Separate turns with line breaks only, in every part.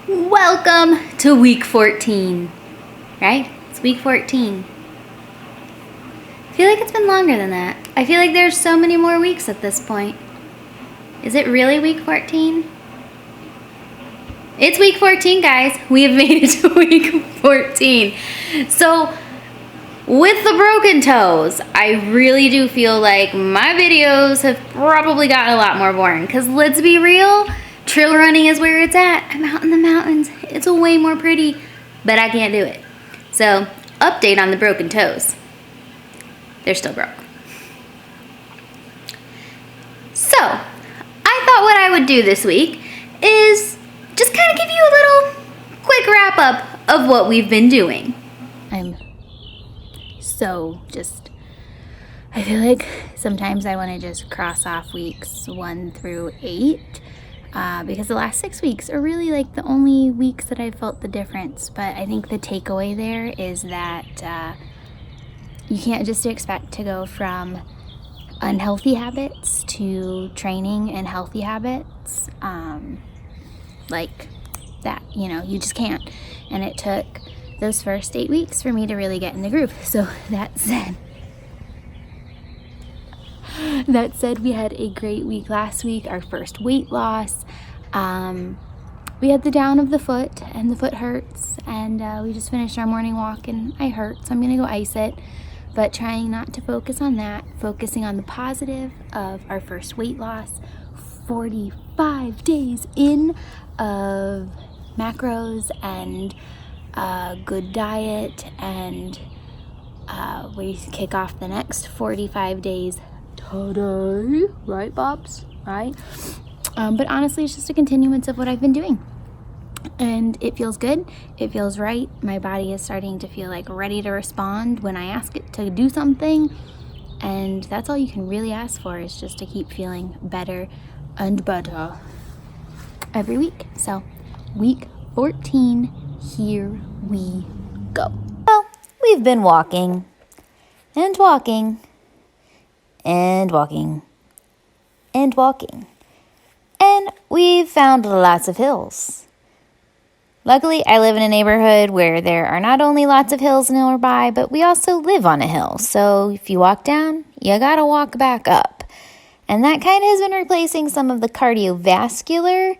Welcome to week 14, right? It's week 14. I feel like it's been longer than that. I feel like there's so many more weeks at this point. Is it really week 14? It's week 14, guys. We have made it to week 14. So, with the broken toes, I really do feel like my videos have probably gotten a lot more boring. Because let's be real, trail running is where it's at. I'm out in the mountains. It's way more pretty, but I can't do it. So, update on the broken toes. They're still broke. So, I thought what I would do this week is just kind of give you a little quick wrap up of what we've been doing. I feel like sometimes I want to just cross off weeks 1 through 8 because the last 6 weeks are really like the only weeks that I felt the difference. But I think the takeaway there is that you can't just expect to go from unhealthy habits to training and healthy habits like that. You just can't. And it took those first 8 weeks for me to really get in the groove. So that said, we had a great week last week, our first weight loss. We had the down of the foot, and the foot hurts, and we just finished our morning walk, and I hurt, so I'm gonna go ice it, but trying not to focus on that, focusing on the positive of our first weight loss, 45 days in of macros and good diet, and we kick off the next 45 days today, right, Bobs? Right? But honestly, it's just a continuance of what I've been doing. And it feels good. It feels right. My body is starting to feel like ready to respond when I ask it to do something. And that's all you can really ask for, is just to keep feeling better and better every week. So, week 14, here we go. Well, we've been walking and walking and walking and walking, and we've found lots of hills. Luckily, I live in a neighborhood where there are not only lots of hills nearby, but we also live on a hill. So if you walk down, you gotta walk back up. And that kind of has been replacing some of the cardiovascular,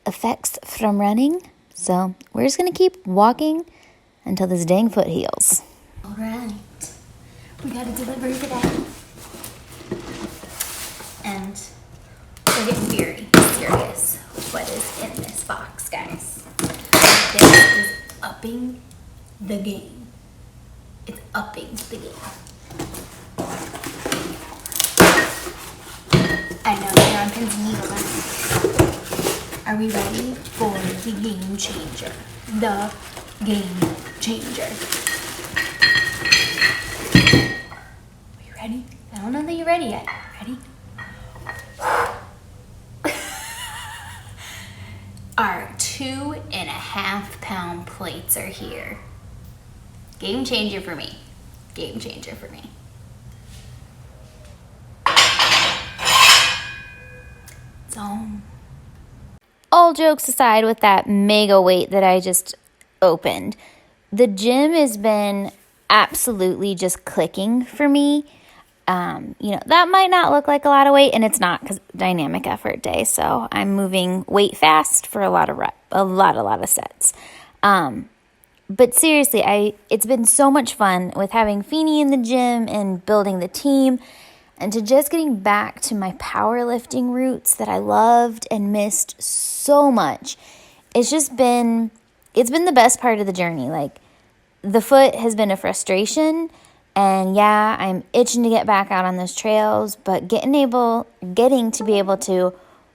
effects from running. So we're just gonna keep walking until this dang foot heals. All right. We gotta deliver today. And we're getting very serious. What is in this box, guys? This is upping the game. It's upping the game. I know you're on pins and needles, aren't you? Are we ready for the game changer? The game changer. Are you ready? I don't know that you're ready yet. Ready? Our 2.5 pound plates are here. Game changer for me. Game changer for me. So, all jokes aside with that mega weight that I just opened, the gym has been absolutely just clicking for me. That might not look like a lot of weight, and it's not, because dynamic effort day. So I'm moving weight fast for a lot of sets. But seriously, it's been so much fun with having Feeny in the gym and building the team, and to just getting back to my powerlifting roots that I loved and missed so much. It's been the best part of the journey. Like, the foot has been a frustration. And yeah, I'm itching to get back out on those trails, but getting to be able to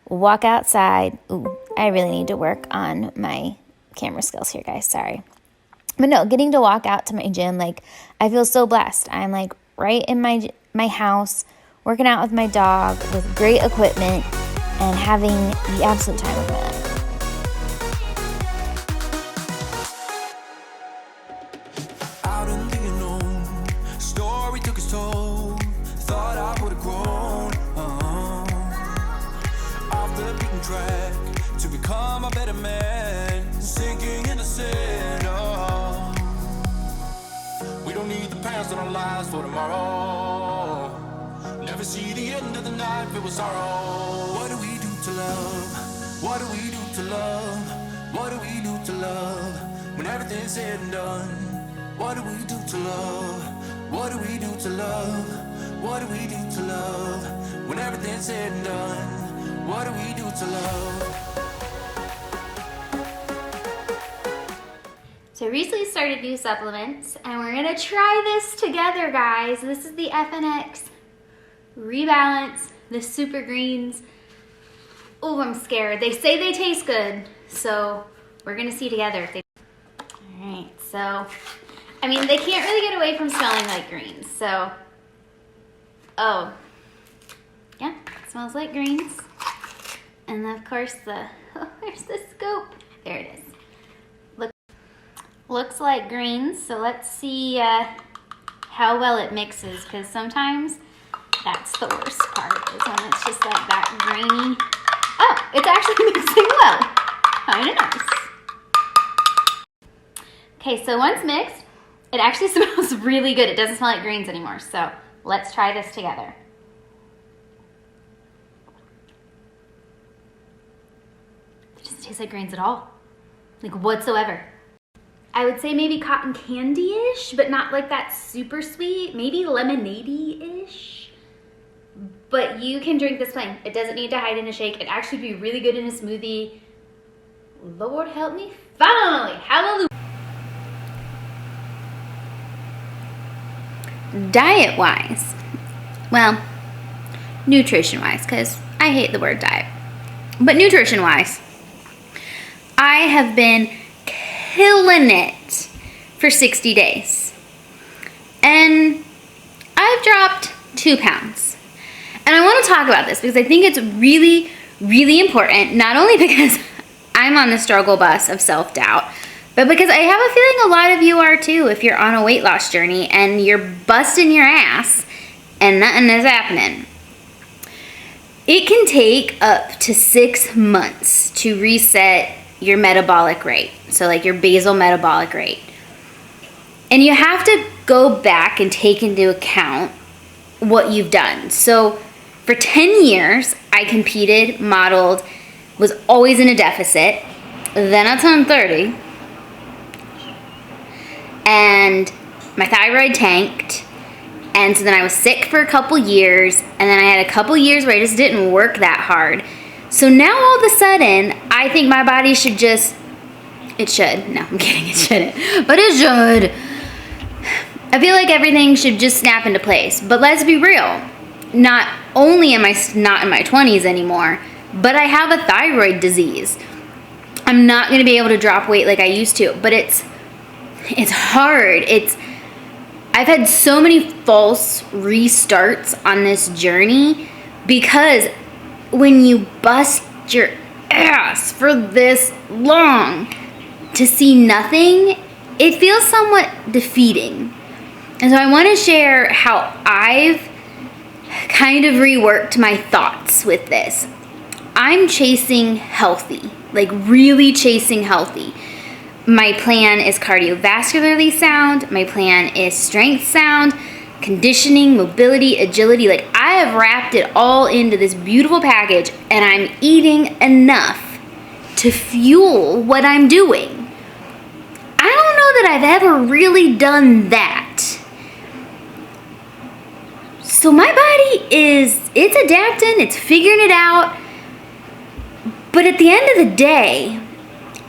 walk outside. Ooh, I really need to work on my camera skills here, guys. Sorry. But no, getting to walk out to my gym, like, I feel so blessed. I'm like right in my house, working out with my dog with great equipment and having the absolute time of my life.
Track to become spend our lives for tomorrow. Never see the end of the night filled with sorrow. What do we do to love? What do we do to love? What do we do to love? When everything's said and done. What do we do to love? What do we do to love? What do we do to love? When everything's said and done. What do we do to love?
So I recently started new supplements and we're gonna try this together, guys. This is the FNX Rebalance, the Super Greens. Oh, I'm scared. They say they taste good, so we're gonna see together if they. All right, so, I mean, they can't really get away from smelling like greens, so. Oh, yeah, it smells like greens. And then of course where's the scoop? There it is. Looks like greens, so let's see how well it mixes, because sometimes that's the worst part, is when it's just like that grainy. Oh, it's actually mixing well. Kind of nice. Okay, so once mixed, it actually smells really good. It doesn't smell like greens anymore, so let's try this together. It doesn't taste like greens at all, like whatsoever. I would say maybe cotton candy-ish, but not like that super sweet. Maybe lemonade-ish. But you can drink this plain. It doesn't need to hide in a shake. It'd actually be really good in a smoothie. Lord help me. Finally, hallelujah. Diet-wise, well, nutrition-wise, because I hate the word diet. But nutrition-wise, I have been killing it for 60 days. And I've dropped 2 pounds. And I want to talk about this because I think it's really, really important, not only because I'm on the struggle bus of self-doubt, but because I have a feeling a lot of you are too if you're on a weight loss journey and you're busting your ass and nothing is happening. It can take up to 6 months to reset your metabolic rate, so like your basal metabolic rate. And you have to go back and take into account what you've done. So for 10 years, I competed, modeled, was always in a deficit. Then I turned 30, and my thyroid tanked, and so then I was sick for a couple years, and then I had a couple years where I just didn't work that hard. So now all of a sudden, I think my body should just, it should, no, I'm kidding, it shouldn't, but it should. I feel like everything should just snap into place. But let's be real, not only am I not in my 20s anymore, but I have a thyroid disease. I'm not gonna be able to drop weight like I used to, but it's hard. I've had so many false restarts on this journey because when you bust your ass for this long to see nothing, it feels somewhat defeating. And so I want to share how I've kind of reworked my thoughts with this. I'm chasing healthy, like really chasing healthy. My plan is cardiovascularly sound. My plan is strength sound, conditioning, mobility, agility. Like I have wrapped it all into this beautiful package, and I'm eating enough to fuel what I'm doing. I don't know that I've ever really done that. So my body it's adapting, it's figuring it out. But at the end of the day,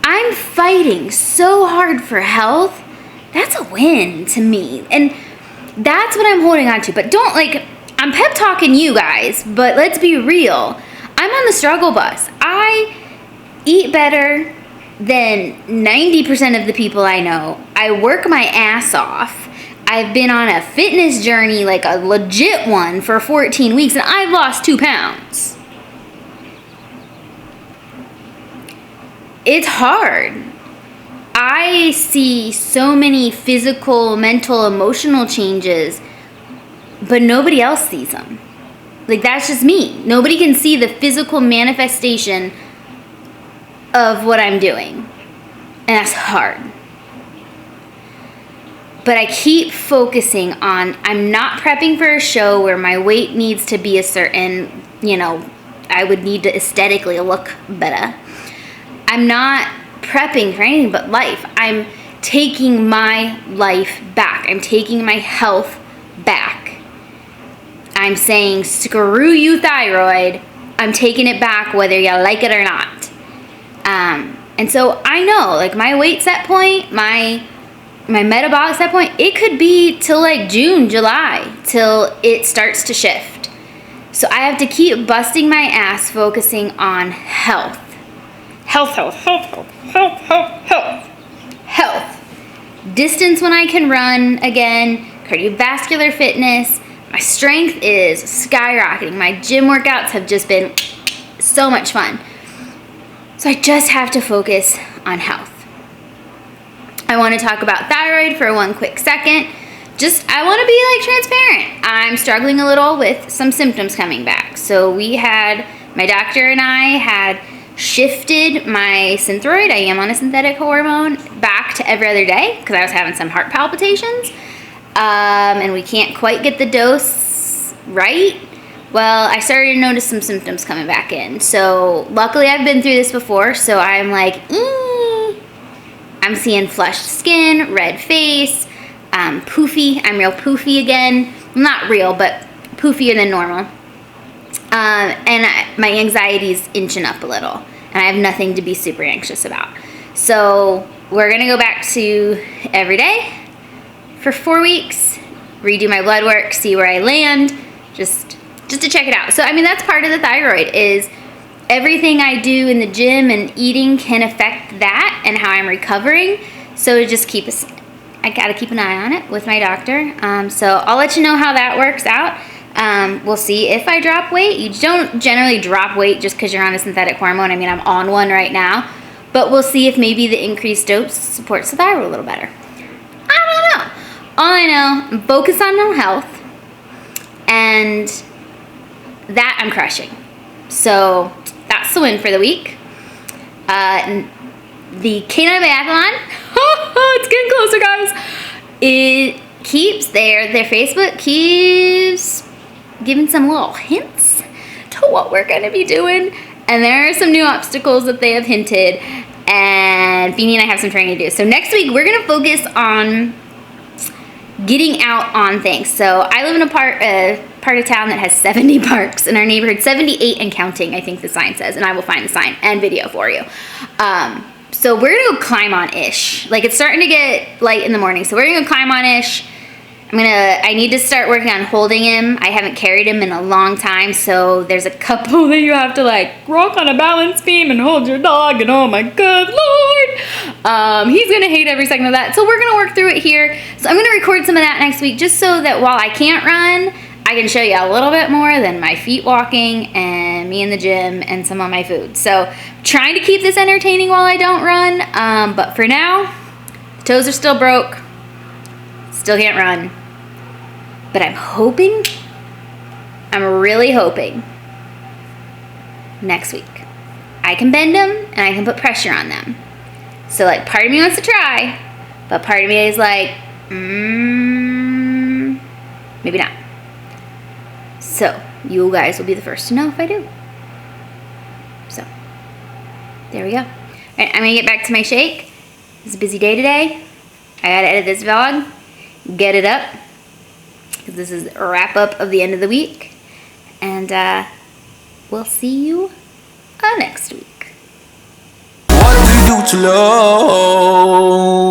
I'm fighting so hard for health. That's a win to me. And that's what I'm holding on to. But don't, like, I'm pep talking you guys, but let's be real. I'm on the struggle bus. I eat better than 90% of the people I know. I work my ass off. I've been on a fitness journey, like a legit one, for 14 weeks, and I've lost 2 pounds. It's hard. I see so many physical, mental, emotional changes, but nobody else sees them. Like, that's just me. Nobody can see the physical manifestation of what I'm doing. And that's hard. But I keep focusing on, I'm not prepping for a show where my weight needs to be a certain, I would need to aesthetically look better. I'm not prepping for anything but life. I'm taking my life back. I'm taking my health back. I'm saying, screw you, thyroid. I'm taking it back whether you like it or not. And so I know, like, my weight set point, my metabolic set point, it could be till like June, July, till it starts to shift. So I have to keep busting my ass focusing on health. Health. Distance when I can run again, cardiovascular fitness. My strength is skyrocketing. My gym workouts have just been so much fun. So I just have to focus on health. I want to talk about thyroid for one quick second. I want to be like transparent. I'm struggling a little with some symptoms coming back. So my doctor and I had shifted my Synthroid, I am on a synthetic hormone, back to every other day because I was having some heart palpitations. And we can't quite get the dose right. Well, I started to notice some symptoms coming back in. So luckily I've been through this before, so I'm like, I'm seeing flushed skin, red face, poofy. I'm real poofy again. Not real, but poofier than normal. And my anxiety's inching up a little, and I have nothing to be super anxious about. So we're gonna go back to every day for 4 weeks, redo my blood work, see where I land, just to check it out. So I mean, that's part of the thyroid, is everything I do in the gym and eating can affect that and how I'm recovering. So I gotta keep an eye on it with my doctor. So I'll let you know how that works out. We'll see if I drop weight. You don't generally drop weight just because you're on a synthetic hormone. I mean, I'm on one right now, but we'll see if maybe the increased dose supports the thyroid a little better. I don't know. All I know, I'm focused on my health, and that I'm crushing. So that's the win for the week. The Canine Biathlon, it's getting closer, guys. Their Facebook keeps giving some little hints to what we're going to be doing. And there are some new obstacles that they have hinted. And Beanie and I have some training to do. So next week, we're going to focus on getting out on things. So I live in a part of town that has 70 parks in our neighborhood, 78 and counting, I think the sign says, and I will find the sign and video for you. So we're gonna go climb on Ish. Like, it's starting to get light in the morning, so we're gonna go climb on Ish. I need to start working on holding him. I haven't carried him in a long time, so there's a couple that you have to like rock on a balance beam and hold your dog, and oh my good Lord. He's gonna hate every second of that. So we're gonna work through it here. So I'm gonna record some of that next week, just so that while I can't run, I can show you a little bit more than my feet walking and me in the gym and some of my food. So trying to keep this entertaining while I don't run, but for now, the toes are still broke, still can't run. But I'm really hoping next week I can bend them and I can put pressure on them. So like, part of me wants to try, but part of me is like, maybe not. So you guys will be the first to know if I do. So there we go. All right, I'm gonna get back to my shake. It's a busy day today. I gotta edit this vlog, get it up, because this is a wrap up of the end of the week. And we'll see you next week.
What do we do to love?